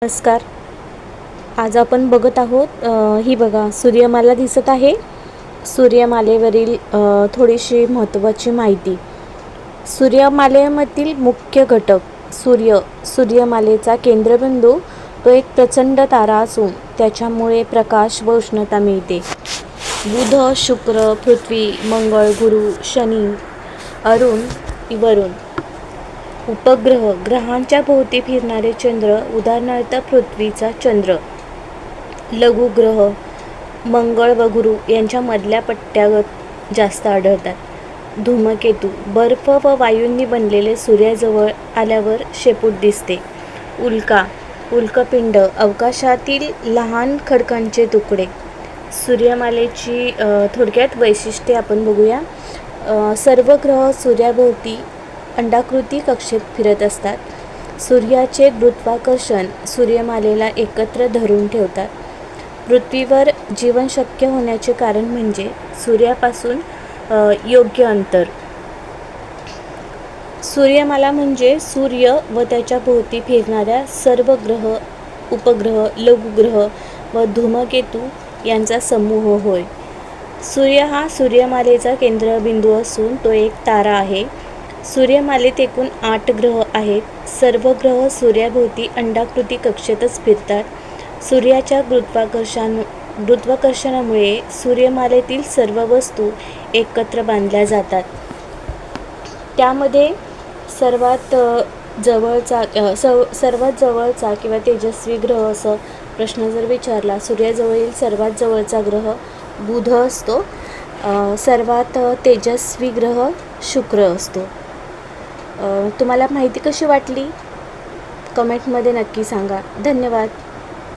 नमस्कार. आज आपण बघत आहोत ही बघा सूर्यमाला दिसत आहे. सूर्यमालेवरील थोडीशी महत्त्वाची माहिती. सूर्यमालेमधील मुख्य घटक सूर्यमालेचा केंद्रबिंदू तो एक प्रचंड तारा असून त्याच्यामुळे प्रकाश व उष्णता मिळते. बुध, शुक्र, पृथ्वी, मंगळ, गुरु, शनी, अरुण, वरुण. उपग्रह ग्रहांच्या भोवती फिरणारे चंद्र, उदाहरणार्थ पृथ्वीचा चंद्र. लघुग्रह मंगळ व गुरु यांच्या मधल्या पट्ट्यावर जास्त आढळतात. धूमकेतू बर्फ व वायूंनी बनलेले सूर्याजवळ आल्यावर शेपूट दिसते. उल्कपिंड अवकाशातील लहान खडकांचे तुकडे. सूर्यमालेची थोडक्यात वैशिष्ट्ये आपण बघूया. सर्व ग्रह सूर्याभोवती अंडाकृती कक्षेत फिरत असतात. सूर्याचे गुरुत्वाकर्षण सूर्यमालेला एकत्र धरून ठेवतात. पृथ्वीवर जीवन शक्य होण्याचे कारण म्हणजे सूर्यापासून योग्य अंतर. सूर्यमाला म्हणजे सूर्य व त्याच्या भोवती फिरणाऱ्या सर्व ग्रह, उपग्रह, लघुग्रह व धूमकेतू यांचा समूह होय. सूर्य हा सूर्यमालेचा केंद्रबिंदू असून तो एक तारा आहे. सूर्यमालेत एकूण 8 ग्रह आहेत. सर्व ग्रह सूर्याभोवती अंडाकृती कक्षेतच फिरतात. सूर्याच्या गुरुत्वाकर्षणामुळे सूर्यमालेतील सर्व वस्तू एकत्र बांधल्या जातात. त्यामध्ये सर्वात जवळचा किंवा तेजस्वी ग्रह असं प्रश्न जर विचारला, सूर्याजवळील सर्वात जवळचा ग्रह बुध असतो. सर्वात तेजस्वी ग्रह शुक्र असतो. तुम्हाला माहिती कशी वाटली? कमेंटमध्ये नक्की सांगा. धन्यवाद.